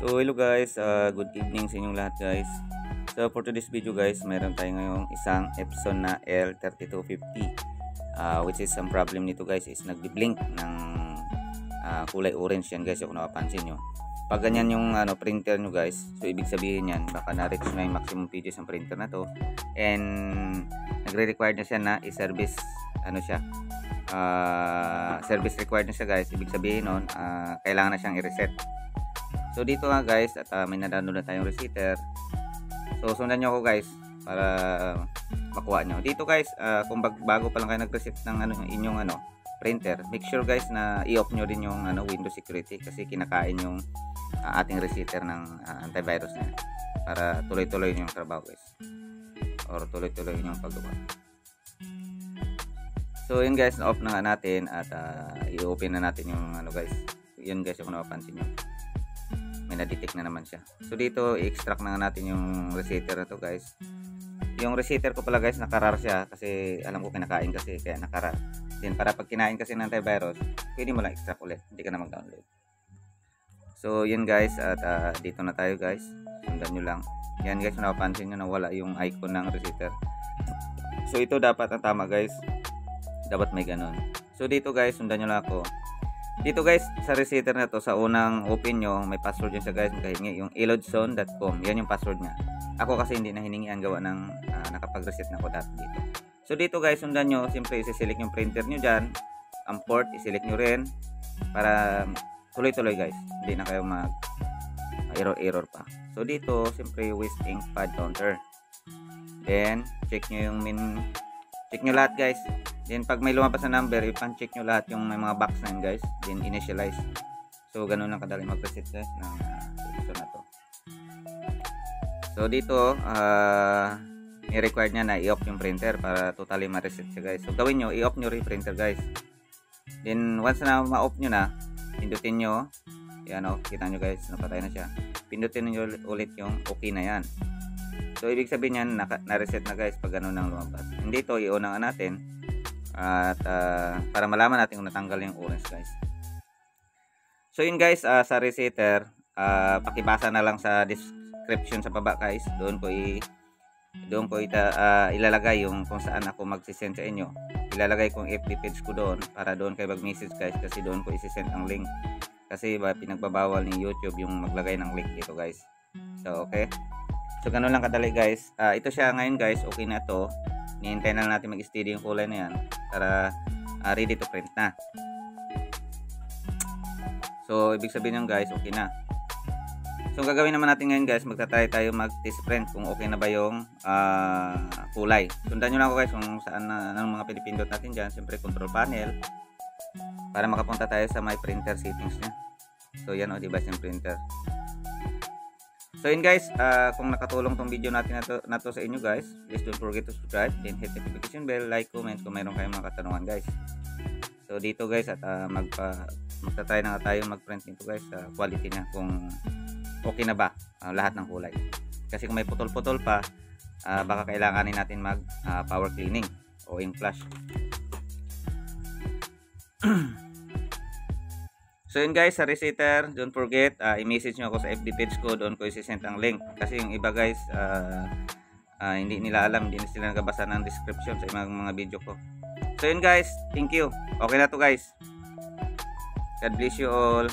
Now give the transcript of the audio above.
So hello guys, good evening sa inyong lahat guys. So for today's video guys, meron tayo ngayong isang Epson na L3250 which is ang problem nito guys is nagbi-blink ng kulay orange yan guys, kung napapansin nyo. Pag ganyan yung printer nyo guys, so ibig sabihin yan baka na-reach na yung maximum pages ng printer na to and nagre-require na siya na i-service service required na siya guys. Ibig sabihin nun kailangan na siyang i-reset. So dito nga guys at may na-download na tayong resetter. So sundan nyo ako guys para makuha nyo. Dito guys kung bago pa lang kayo nag-reset ng inyong printer, make sure guys na i-off nyo din yung Windows security kasi kinakain yung ating resetter ng antivirus na yan, para tuloy-tuloy yung trabaho guys or tuloy-tuloy yung paggawa. So yun guys, na-off na nga natin at i-open na natin yung guys. Yun guys, kung napapansin nyo, may na-detect na naman siya. So dito i-extract na natin yung resetter na to guys. Yung resetter ko pala guys nakarar siya kasi alam ko kinakain kasi kaya nakarar. Then para pag kinain kasi ng antivirus, pwede mo lang extract ulit, hindi ka na mag-download. So yun guys at dito na tayo guys. Sundan nyo lang. Yan guys, napapansin nyo na wala yung icon ng resetter. So ito dapat ang tama guys. Dapat may ganun. So dito guys, sundan nyo lang ako. Dito guys, sa resetter na to, sa unang open nyo, may password yun siya guys, makahingi, yung elodson.com, yan yung password niya. Ako kasi hindi na hiningi ang gawa ng nakapag-reset na ko dati dito. So dito guys, sundan nyo, siyempre isi-select yung printer nyo dyan, ang port, isi-select nyo rin, para tuloy-tuloy guys, hindi na kayo mag error pa. So dito, siyempre waste ink pad counter. Then, check nyo yung check nyo lahat guys. Then pag may lumabas na number, i-pan-check nyo lahat yung may mga box na yun guys. Then initialize. So ganun lang kadali mag-reset guys ng solution na to. So dito, i-require nya na i-off yung printer para totally ma-reset siya guys. So gawin nyo, i-off nyo rin printer guys. Then once na ma-off nyo na, pindutin nyo. Yan kita nyo guys, napatay na siya. Pindutin nyo ulit yung okay na yan. So ibig sabihin yan, na-reset na guys pag ganun ang lumabas. Hindi ito, i-on na natin. At para malaman natin kung natanggal yung orange guys. So yun guys, sa resetter, pakibasa na lang sa description sa baba guys. Doon ko ilalagay yung kung saan ako magsisend sa inyo. Ilalagay kong FB page ko doon para doon kayo mag-message guys, kasi doon ko isisend ang link. Kasi pinagbabawal ni YouTube yung maglagay ng link dito guys. So okay. So ganun lang kadali guys. Ito siya ngayon guys, okay na to. Nihintay na natin mag-steady yung kulay na yan para ready to print na. So ibig sabihin yung guys, okay na. So gagawin naman natin ngayon guys, magtatry tayo mag-test print kung okay na ba yung kulay. Sundan nyo lang ako guys kung saan anong mga pinipindot natin dyan. Siyempre control panel para makapunta tayo sa my printer settings nya. So yan device ng printer. So yun guys, kung nakatulong tong video natin na to sa inyo guys, please don't forget to subscribe, then hit notification bell, like, comment kung mayroon kayong mga katanungan guys. So dito guys at magtatry na tayo mag-print nito guys sa quality niya kung okay na ba lahat ng kulay. Kasi kung may putol-putol pa, baka kailanganin natin mag power cleaning o ink flush. So yun guys, sa resetter, don't forget, i-message nyo ako sa FB page ko, doon ko isi-send ang link. Kasi yung iba guys, hindi nila alam, hindi sila nagabasa ng description sa mga video ko. So yun guys, thank you. Okay na to guys. God bless you all.